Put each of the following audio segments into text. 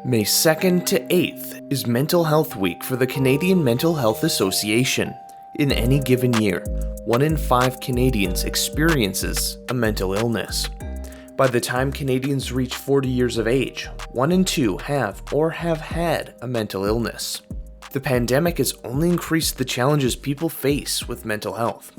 May 2nd to 8th is Mental Health Week for the Canadian Mental Health Association. In any given year, 1 in 5 Canadians experiences a mental illness. By the time Canadians reach 40 years of age, 1 in 2 have or have had a mental illness. The pandemic has only increased the challenges people face with mental health.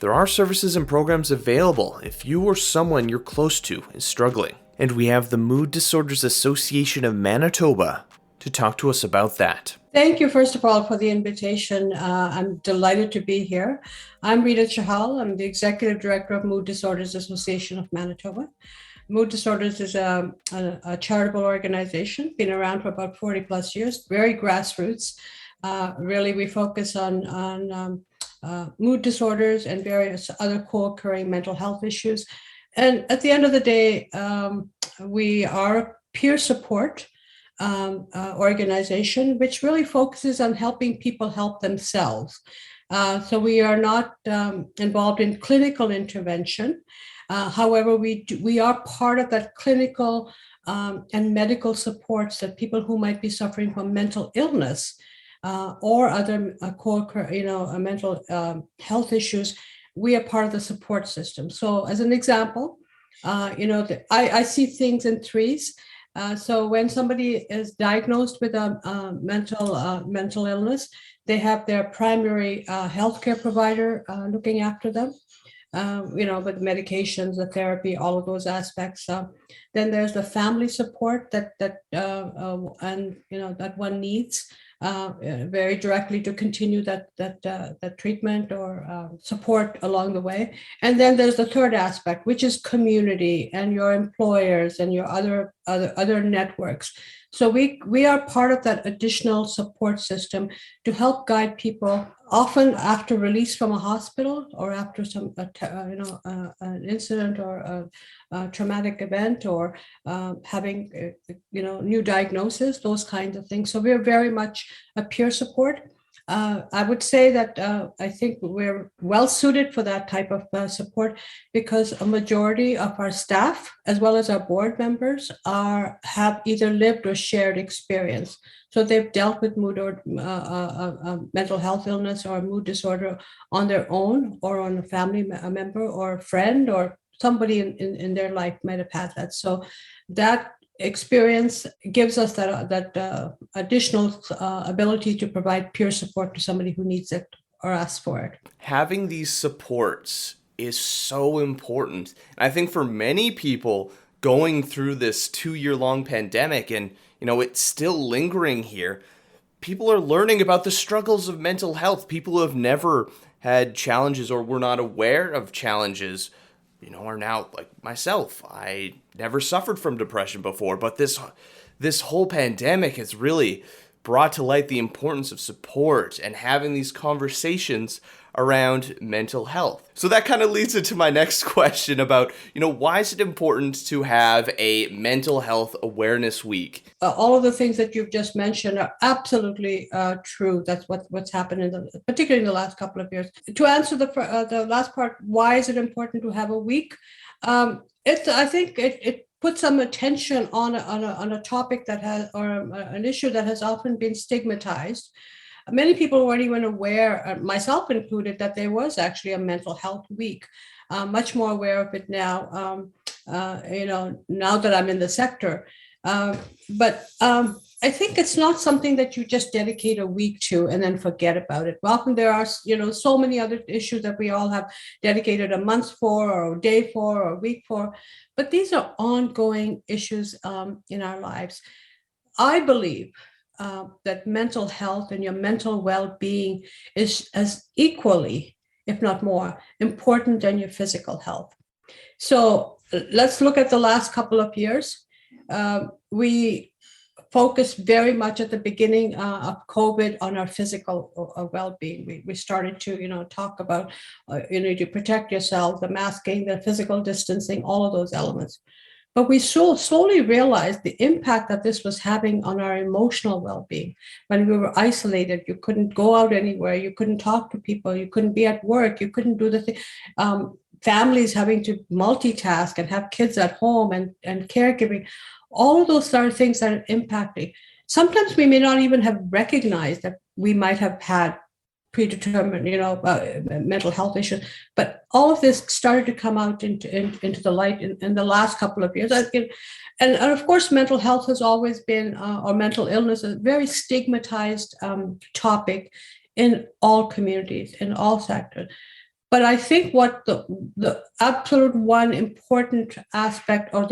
There are services and programs available if you or someone you're close to is struggling. And we have the Mood Disorders Association of Manitoba to talk to us about that. Thank you, first of all, for the invitation. I'm delighted to be here. I'm Rita Chahal. I'm the Executive Director of Mood Disorders Association of Manitoba. Mood Disorders is a charitable organization, been around for about 40 plus years, very grassroots. Really, we focus on mood disorders and various other co-occurring mental health issues. And at the end of the day, we are a peer support organization, which really focuses on helping people help themselves. So we are not involved in clinical intervention. However, we are part of that clinical and medical supports that people who might be suffering from mental illness or other mental health issues. We are part of the support system. So as an example, I see things in threes. So when somebody is diagnosed with a mental illness, they have their primary healthcare provider looking after them, with medications, the therapy, all of those aspects. Then there's the family support that one needs. Very directly to continue that treatment or support along the way. And then there's the third aspect, which is community and your employers and your other networks. So we are part of that additional support system to help guide people, often after release from a hospital or after an incident or a traumatic event or having new diagnosis, those kinds of things. So we're very much a peer support. I would say that I think we're well suited for that type of support because a majority of our staff, as well as our board members, have either lived or shared experience. So they've dealt with mood or mental health illness or mood disorder on their own or on a family member or a friend or somebody in their life might have had that. So that experience gives us that additional ability to provide peer support to somebody who needs it or asks for it. Having these supports is so important. I think for many people going through this 2-year-long pandemic and, it's still lingering here, people are learning about the struggles of mental health. People who have never had challenges or were not aware of challenges are now like myself. I never suffered from depression before, but this whole pandemic has really brought to light the importance of support and having these conversations around mental health. So that kind of leads into my next question about, why is it important to have a mental health awareness week? All of the things that you've just mentioned are absolutely true. That's what's happened particularly in the last couple of years. To answer the last part, why is it important to have a week? I think it puts some attention on a topic that has, or an issue that has often been stigmatized. Many people weren't even aware, myself included, that there was actually a mental health week. Much more aware of it now, now that I'm in the sector. But I think it's not something that you just dedicate a week to and then forget about it. Often there are, so many other issues that we all have dedicated a month for, or a day for, or a week for. But these are ongoing issues in our lives. I believe that mental health and your mental well-being is as equally, if not more, important than your physical health. So let's look at the last couple of years. We focused very much at the beginning of COVID on our physical well-being. We started to, talk about, to protect yourself, the masking, the physical distancing, all of those elements. But we slowly realized the impact that this was having on our emotional well-being. When we were isolated, you couldn't go out anywhere, you couldn't talk to people, you couldn't be at work, you couldn't do the thing. families having to multitask and have kids at home and caregiving, all of those are things that are impacting. Sometimes we may not even have recognized that we might have had predetermined, mental health issues. But all of this started to come out into the light in the last couple of years. And of course, mental health has always been, or mental illness, a very stigmatized topic in all communities, in all sectors. But I think what the absolute one important aspect, or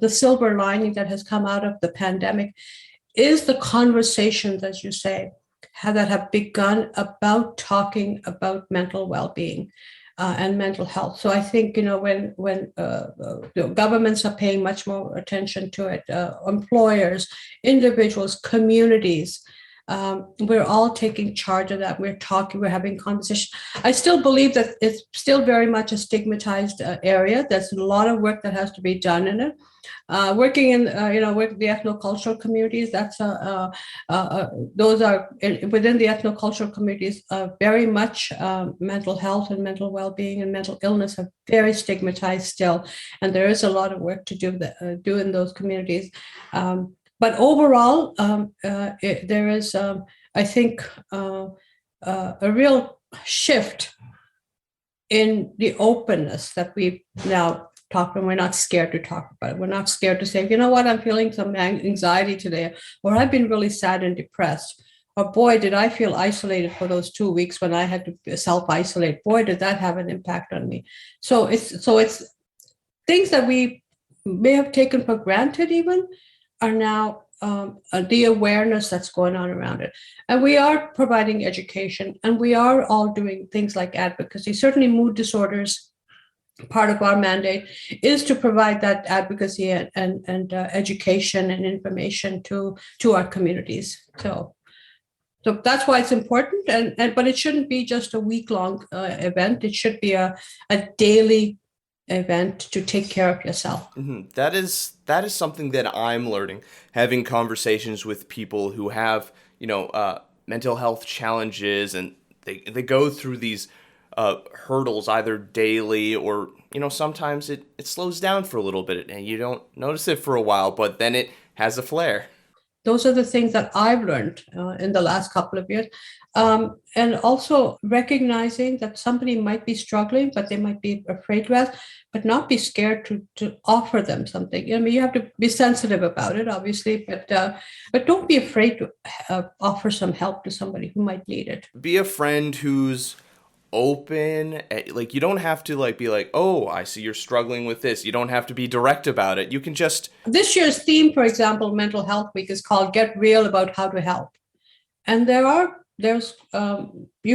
the silver lining that has come out of the pandemic, is the conversations, as you say, that have begun about talking about mental well-being and mental health. So I think, when governments are paying much more attention to it, employers, individuals, communities, we're all taking charge of that. We're talking, we're having conversations. I still believe that it's still very much a stigmatized area. There's a lot of work that has to be done in it. Working in, with the ethnocultural communities, those are within the ethnocultural communities, very much mental health and mental well-being and mental illness are very stigmatized still, and there is a lot of work to do in those communities. But overall, there is, I think, a real shift in the openness that we now talk, and we're not scared to talk about it. We're not scared to say, you know what, I'm feeling some anxiety today, or I've been really sad and depressed, or boy, did I feel isolated for those 2 weeks when I had to self-isolate. Boy, did that have an impact on me. So it's things that we may have taken for granted even are now the awareness that's going on around it. And we are providing education, and we are all doing things like advocacy. Certainly mood disorders, part of our mandate is to provide that advocacy and education and information to our communities. So that's why it's important, but it shouldn't be just a week-long event. It should be a daily event to take care of yourself. Mm-hmm. That is something that I'm learning, having conversations with people who have, mental health challenges, and they go through these hurdles either daily or, sometimes it slows down for a little bit and you don't notice it for a while, but then it has a flare. Those are the things that I've learned in the last couple of years. And also recognizing that somebody might be struggling, but they might be afraid to ask, but not be scared to offer them something. I mean, you have to be sensitive about it, obviously, but don't be afraid to offer some help to somebody who might need it. Be a friend who's open. Like, you don't have to be like, oh, I see you're struggling with this. You don't have to be direct about it. You can just... This year's theme, for example, Mental Health Week, is called Get Real About How to Help. And you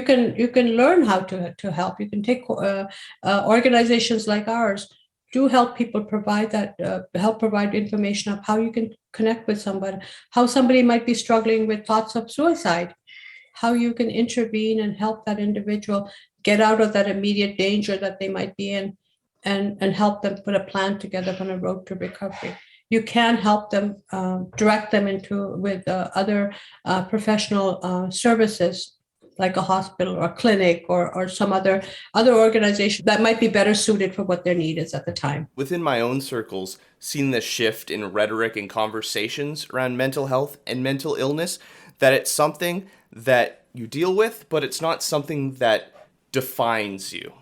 can learn how to help. You can take organizations like ours do help people help provide information of how you can connect with somebody, how somebody might be struggling with thoughts of suicide, how you can intervene and help that individual get out of that immediate danger that they might be in, and help them put a plan together on a road to recovery. You can help them, direct them with other professional services, like a hospital or a clinic or some other organization that might be better suited for what their need is at the time. Within my own circles, seeing the shift in rhetoric and conversations around mental health and mental illness, that it's something that you deal with, but it's not something that defines you.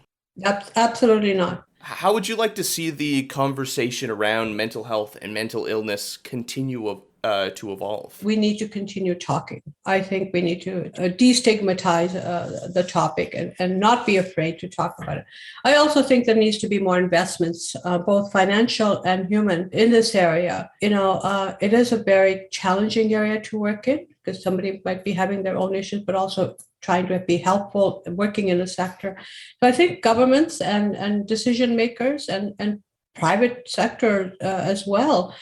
Absolutely not. How would you like to see the conversation around mental health and mental illness continue to evolve? We need to continue talking. I think we need to destigmatize the topic and not be afraid to talk about it. I also think there needs to be more investments, both financial and human, in this area. It is a very challenging area to work in, because somebody might be having their own issues, but also trying to be helpful working in the sector. So I think governments and decision makers and private sector as well,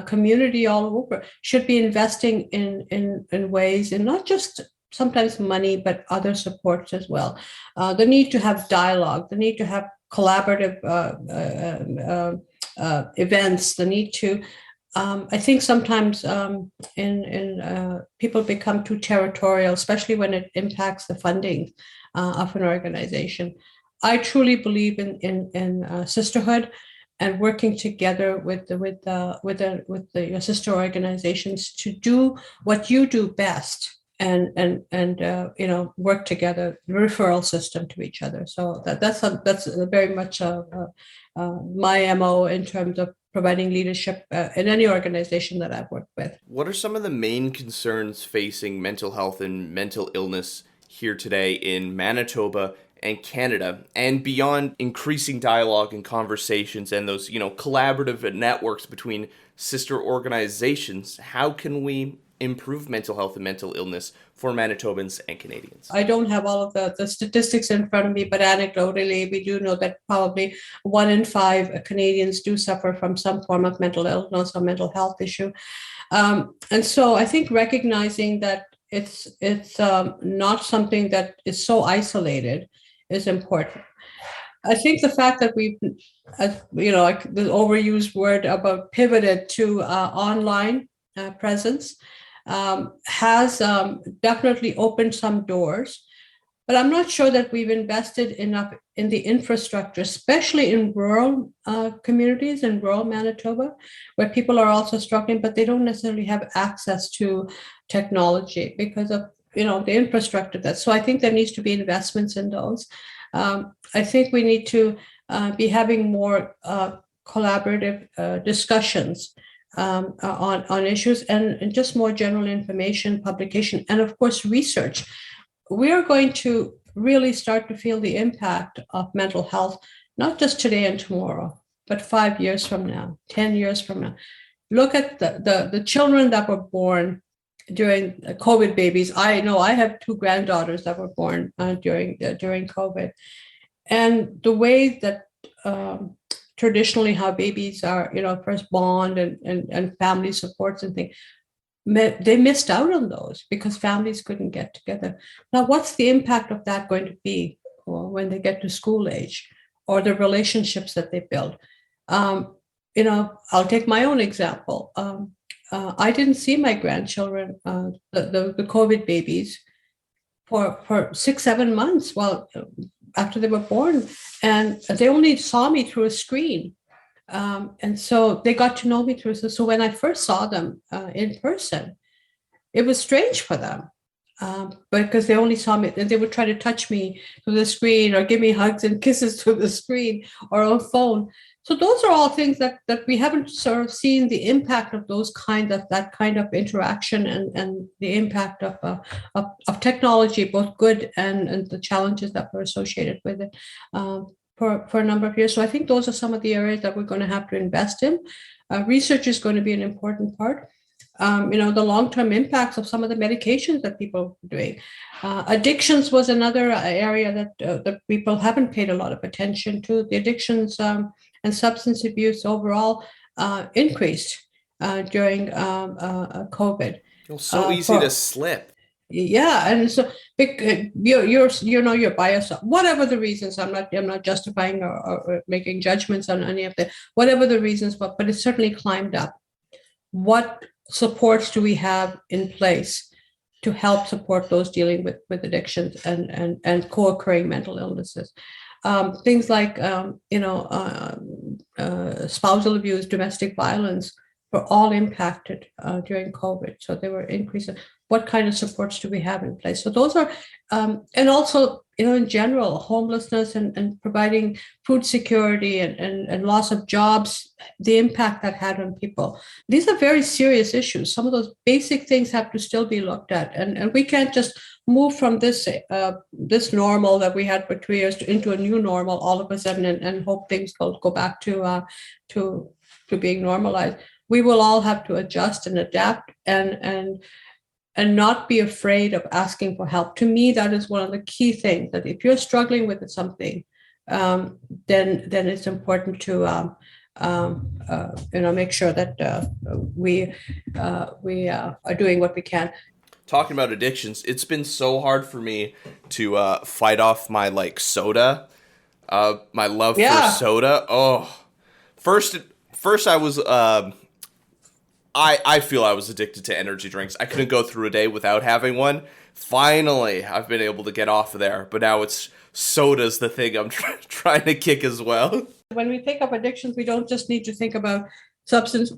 community all over, should be investing in ways, and not just sometimes money, but other supports as well. The need to have dialogue, the need to have collaborative events, the need to I think sometimes people become too territorial, especially when it impacts the funding of an organization. I truly believe in sisterhood and working together with your sister organizations to do what you do best and work together, referral system to each other. So that's very much my MO in terms of providing leadership in any organization that I've worked with. What are some of the main concerns facing mental health and mental illness here today in Manitoba and Canada, and beyond increasing dialogue and conversations and those, collaborative networks between sister organizations? How can we improve mental health and mental illness for Manitobans and Canadians? I don't have all of the statistics in front of me, but anecdotally, we do know that probably 1 in 5 Canadians do suffer from some form of mental illness or mental health issue. And so I think recognizing that it's not something that is so isolated is important. I think the fact that we've, like the overused word about pivoted to online presence has definitely opened some doors. But I'm not sure that we've invested enough in the infrastructure, especially in rural communities in rural Manitoba, where people are also struggling, but they don't necessarily have access to technology because of the infrastructure. So I think there needs to be investments in those. I think we need to be having more collaborative discussions on issues and just more general information publication and of course research. We're going to really start to feel the impact of mental health, not just today and tomorrow, but 5 years from now, 10 years from now. Look at the children that were born during COVID, babies. I know I have 2 granddaughters that were born during COVID. And the way that traditionally how babies are, first bond and family supports and things, they missed out on those because families couldn't get together. Now, what's the impact of that going to be when they get to school age or the relationships that they build? I'll take my own example. I didn't see my grandchildren, the COVID babies, for 6-7 months after they were born, and they only saw me through a screen. And so they got to know me through. So when I first saw them in person, it was strange for them because they only saw me, and they would try to touch me through the screen or give me hugs and kisses through the screen or on phone. So those are all things that we haven't sort of seen the impact of that kind of interaction and the impact of technology, both good and the challenges that were associated with it. For a number of years. So I think those are some of the areas that we're going to have to invest in. Research is going to be an important part. The long-term impacts of some of the medications that people are doing. Addictions was another area that people haven't paid a lot of attention to. The addictions and substance abuse overall increased during COVID. It's so easy to slip. Yeah, and so you're by yourself. Whatever the reasons, I'm not justifying or making judgments on any of the whatever the reasons, but it's certainly climbed up. What supports do we have in place to help support those dealing with addictions and co-occurring mental illnesses? Things like spousal abuse, domestic violence were all impacted during COVID. So they were increasing. What kind of supports do we have in place? So those are, and also, in general, homelessness and providing food security and loss of jobs, the impact that had on people. These are very serious issues. Some of those basic things have to still be looked at. And we can't just move from this normal that we had for 2 years into a new normal all of a sudden and hope things go back to being normalized. We will all have to adjust and adapt and not be afraid of asking for help. To me, that is one of the key things, that if you're struggling with something, then it's important to make sure that we are doing what we can. Talking about addictions, it's been so hard for me to fight off my soda, my love for soda. Oh, first I was I feel I was addicted to energy drinks. I couldn't go through a day without having one. Finally, I've been able to get off of there, but now it's soda's the thing I'm trying to kick as well. When we think of addictions, we don't just need to think about substance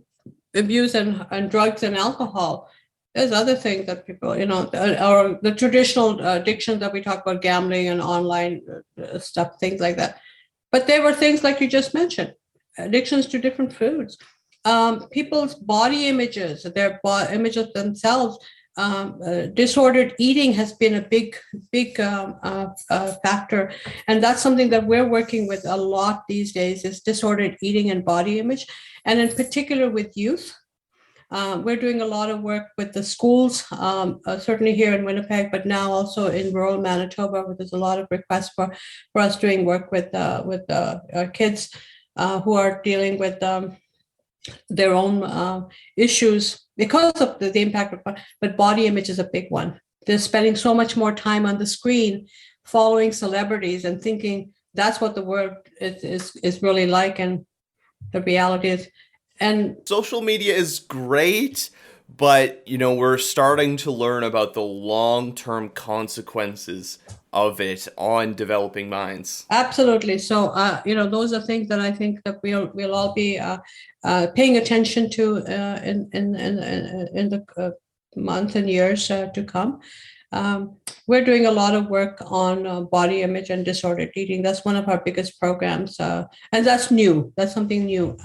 abuse and drugs and alcohol. There's other things that people, or the traditional addictions that we talk about, gambling and online stuff, things like that. But there were things like you just mentioned, addictions to different foods, people's body images, their images themselves. Disordered eating has been a big factor, and that's something that we're working with a lot these days. Is disordered eating and body image, and in particular with youth. We're doing a lot of work with the schools, certainly here in Winnipeg, but now also in rural Manitoba, where there's a lot of requests for us doing work with kids who are dealing with their own issues because of the impact of, but body image is a big one. They're spending so much more time on the screen following celebrities and thinking that's what the world is really like, and the reality is. And social media is great, but we're starting to learn about the long-term consequences of it on developing minds. Absolutely. So those are things that I think that we'll all be paying attention to in the months and years to come. We're doing a lot of work on body image and disordered eating. That's one of our biggest programs, and that's new. That's something new.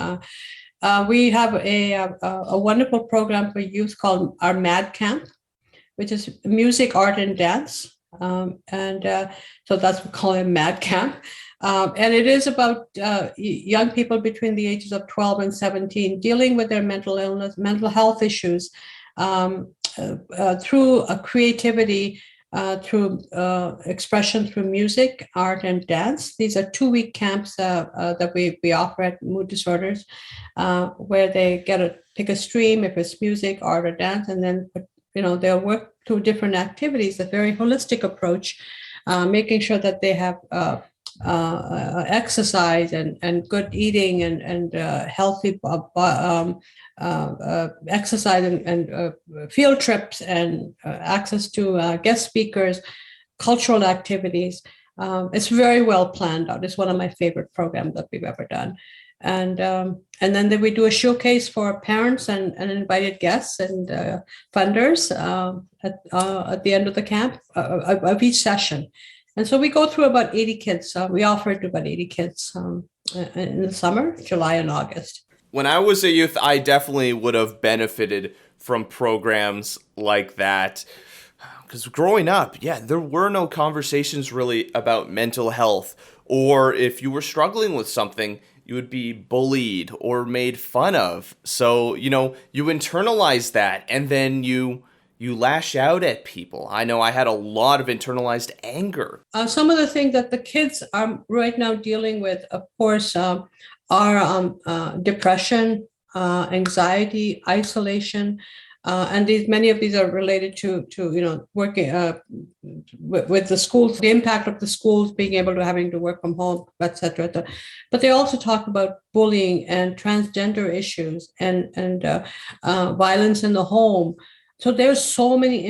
We have a wonderful program for youth called our MAD Camp, which is music, art, and dance. So that's what we call it, MAD Camp. And it is about young people between the ages of 12 and 17 dealing with their mental illness, mental health issues through creativity, through expression through music, art, and dance. These are 2-week camps that we offer at Mood Disorders, where they get to pick a stream, if it's music, art, or dance, and then they'll work through different activities, a very holistic approach, making sure that they have exercise and good eating and healthy exercise and field trips and access to guest speakers, cultural activities. It's very well planned out. It's one of my favorite programs that we've ever done. And then we do a showcase for parents and invited guests and funders at the end of the camp of each session. And so we go through about 80 kids. We offer it to about 80 kids in the summer, July and August. When I was a youth, I definitely would have benefited from programs like that. Because growing up, there were no conversations really about mental health. Or if you were struggling with something, you would be bullied or made fun of. So, you internalize that, and then you lash out at people. I know I had a lot of internalized anger. Some of the things that the kids are right now dealing with, of course, are depression, anxiety, isolation, and many of these are related to working with the schools, the impact of the schools being able to having to work from home, etc. But they also talk about bullying and transgender issues and violence in the home. So there's so many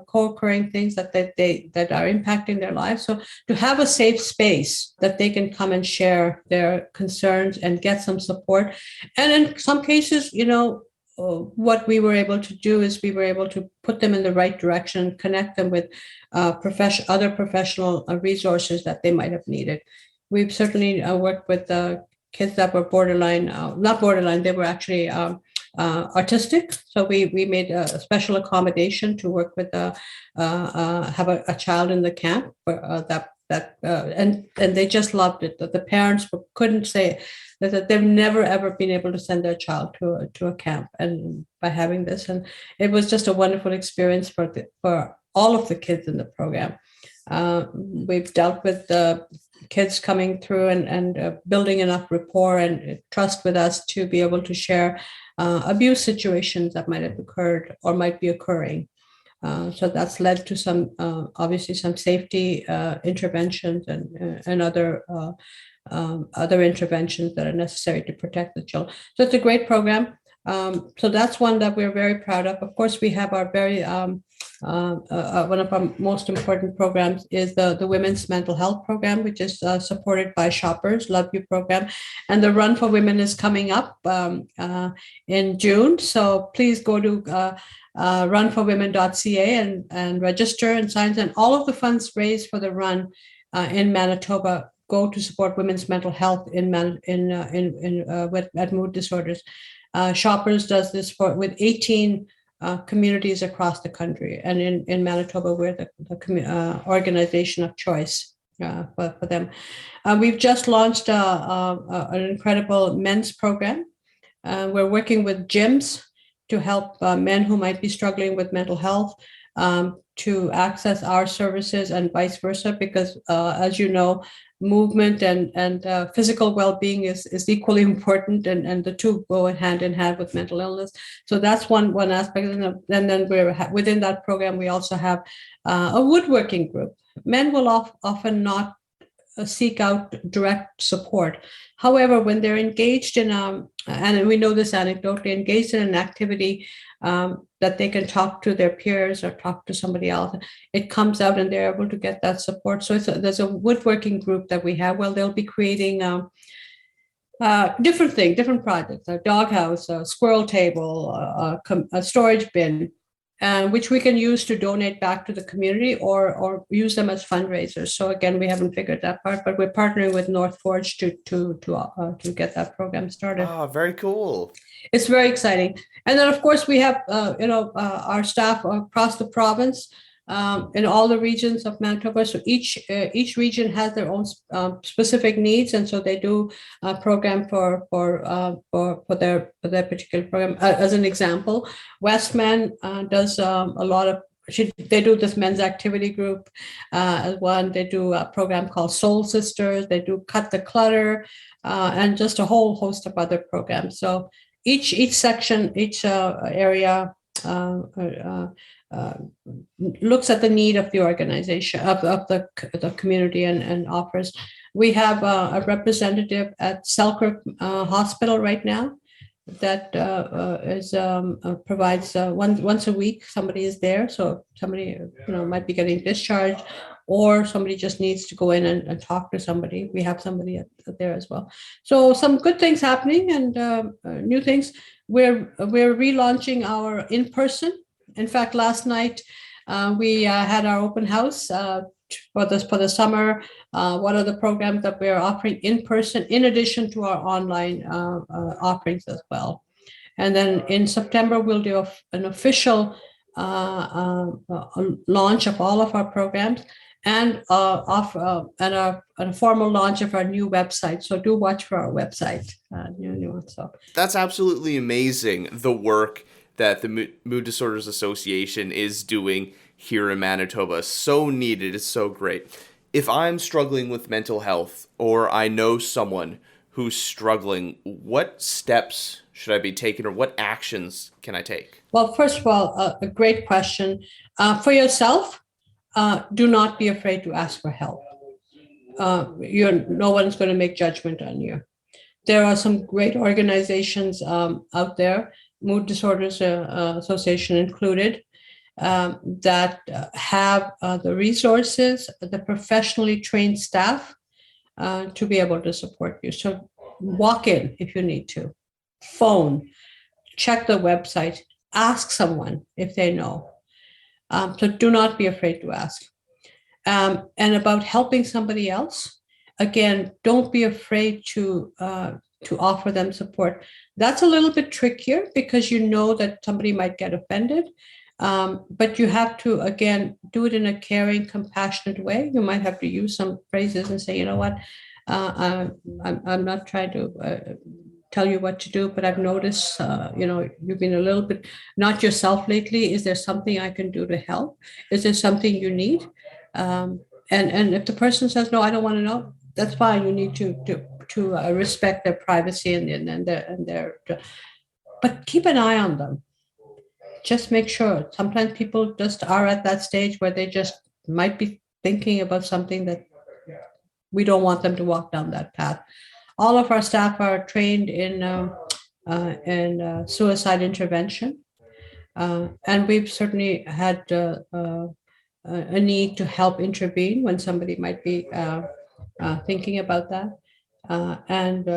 co-occurring things that are impacting their lives. So to have a safe space that they can come and share their concerns and get some support. And in some cases, what we were able to do is we were able to put them in the right direction, connect them with other professional resources that they might have needed. We've certainly worked with kids that were not borderline, they were actually autistic. So we made a special accommodation to work with have a child in the camp and they just loved it. That the parents couldn't say that they've never ever been able to send their child to a camp, and by having this, and it was just a wonderful experience for all of the kids in the program. We've dealt with the kids coming through and building enough rapport and trust with us to be able to share abuse situations that might have occurred or might be occurring. So that's led to some, obviously, some safety interventions and other interventions that are necessary to protect the children. So it's a great program. So that's one that we're very proud of. Of course, we have our very one of our most important programs is the Women's Mental Health Program, which is supported by Shoppers Love You program, and the Run for Women is coming up in June. So please go to runforwomen.ca and register and sign. And all of the funds raised for the run in Manitoba go to support women's mental health at mood disorders. Shoppers does this with 18 communities across the country, and in Manitoba, we're the organization of choice for them. We've just launched an incredible men's program. We're working with gyms to help men who might be struggling with mental health to access our services and vice versa, because as you know, movement and physical well-being is equally important, and the two go hand in hand with mental illness. So that's one aspect. And then we're within that program, we also have a woodworking group. Men will often not seek out direct support. However, when they're engaged in and we know this anecdotally, engaged in an activity that they can talk to their peers or talk to somebody else, it comes out and they're able to get that support. So there's a woodworking group that we have. Well, they'll be creating different things, different projects, a doghouse, a squirrel table, a storage bin, which we can use to donate back to the community or use them as fundraisers. So again, we haven't figured that part, but we're partnering with North Forge to get that program started. Oh, very cool. It's very exciting. And then, of course, we have our staff across the province in all the regions of Manitoba. So each region has their own specific needs, and so they do a program for their particular program. As an example, Westman does a lot of. They do this men's activity group as one. They do a program called Soul Sisters. They do Cut the Clutter, and just a whole host of other programs. So each section, each area looks at the need of the organization, of the community, and offers. We have a representative at Selkirk Hospital right now that provides once a week. Somebody is there, so somebody might be getting discharged, or somebody just needs to go in and talk to somebody. We have somebody there as well. So some good things happening, and new things. We're relaunching our in-person. In fact, last night we had our open house for the summer. One of the programs that we're offering in person, in addition to our online offerings as well. And then in September, we'll do an official launch of all of our programs, and a formal launch of our new website. So do watch for our website. So that's absolutely amazing, the work that the Mood Disorders Association is doing here in Manitoba. So needed. It's so great. If I'm struggling with mental health, or I know someone who's struggling, what steps should I be taking, or what actions can I take? Well, first of all, a great question. For yourself, do not be afraid to ask for help. No one's going to make judgment on you. There are some great organizations out there, Mood Disorders Association included, that have the resources, the professionally trained staff to be able to support you. So walk in if you need to, phone, check the website, ask someone if they know. So do not be afraid to ask. And about helping somebody else, again, don't be afraid to offer them support. That's a little bit trickier because you know that somebody might get offended, but you have to, again, do it in a caring, compassionate way. You might have to use some phrases and say, you know what, I'm not trying to tell you what to do, but I've noticed, you've been a little bit not yourself lately. Is there something I can do to help? Is there something you need? And if the person says, no, I don't want to know, that's fine. You need to respect their privacy and their, but keep an eye on them. Just make sure. Sometimes people just are at that stage where they just might be thinking about something that we don't want them to walk down that path. All of our staff are trained in and suicide intervention. And we've certainly had a need to help intervene when somebody might be thinking about that. And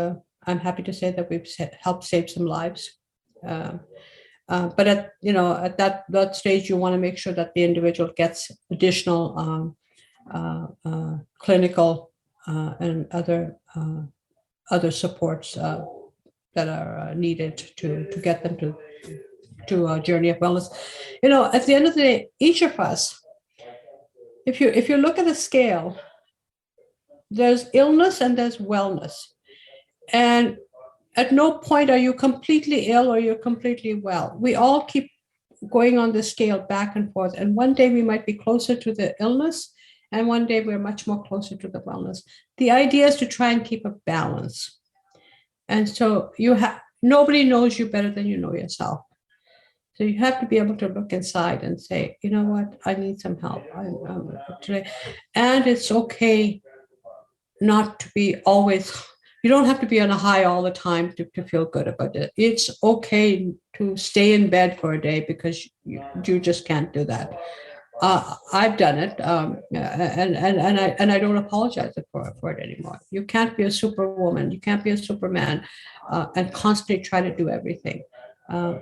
I'm happy to say that we've helped save some lives. But at that stage, you want to make sure that the individual gets additional clinical and other supports that are needed to get them to a journey of wellness. At the end of the day, each of us, if you look at a scale, there's illness and there's wellness, and at no point are you completely ill or you're completely well. We all keep going on the scale back and forth, and one day we might be closer to the illness, and one day we're much more closer to the wellness. The idea is to try and keep a balance, and so nobody knows you better than you know yourself. So you have to be able to look inside and say, you know what, I need some help today. And it's okay not to be always, you don't have to be on a high all the time to feel good about it. It's okay to stay in bed for a day because you just can't do that. I've done it, and I don't apologize for it anymore. You can't be a superwoman, you can't be a superman, and constantly try to do everything.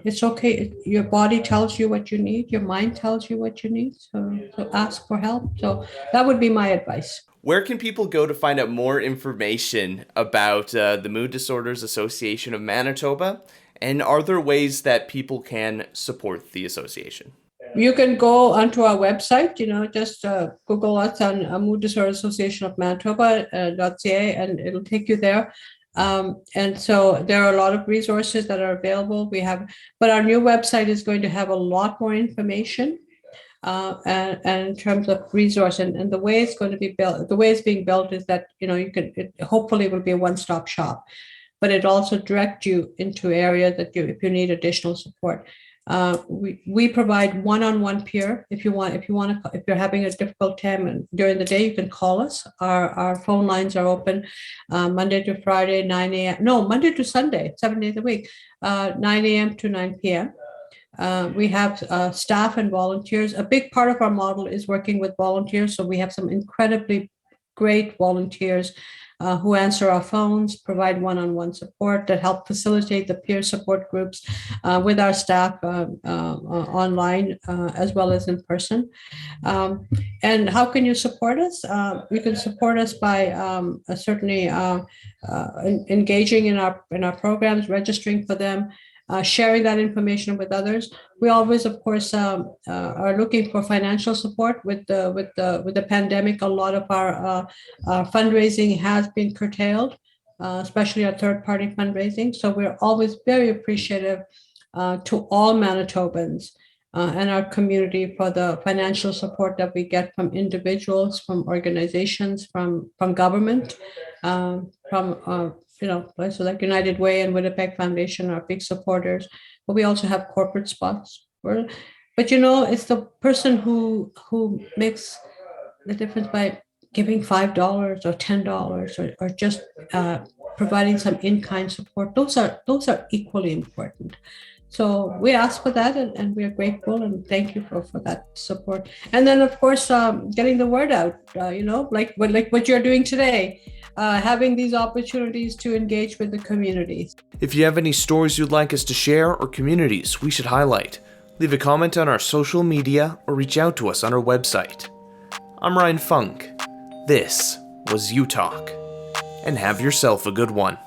It's okay. Your body tells you what you need. Your mind tells you what you need. So ask for help. So that would be my advice. Where can people go to find out more information about the Mood Disorders Association of Manitoba? And are there ways that people can support the association? You can go onto our website, just Google us on Mood Disorders Association of Manitoba.ca, and it'll take you there. And so there are a lot of resources that are available. But our new website is going to have a lot more information and in terms of resource and the way it's going to be built. The way it's being built is that it hopefully will be a one-stop shop, but it also direct you into areas that if you need additional support. We provide one-on-one peer. If you're having a difficult time during the day, you can call us. Our phone lines are open Monday to Friday, 9 a.m. No, Monday to Sunday, 7 days a week, 9 a.m. to 9 p.m. We have staff and volunteers. A big part of our model is working with volunteers. So we have some incredibly great volunteers who answer our phones, provide one-on-one support that help facilitate the peer support groups with our staff online as well as in person. And how can you support us? You can support us by certainly engaging in our programs, registering for them, sharing that information with others. We always, of course, are looking for financial support. With the pandemic, a lot of our fundraising has been curtailed, especially our third-party fundraising. So we're always very appreciative to all Manitobans and our community for the financial support that we get from individuals, from organizations, from government, from places like United Way and Winnipeg Foundation are big supporters, but we also have corporate spots. But it's the person who makes the difference by giving $5 or $10 or just providing some in-kind support. Those are equally important. So we ask for that, and we are grateful and thank you for that support. And then, of course, getting the word out, like what you're doing today, having these opportunities to engage with the communities. If you have any stories you'd like us to share or communities we should highlight, leave a comment on our social media or reach out to us on our website. I'm Ryan Funk. This was You Talk, and have yourself a good one.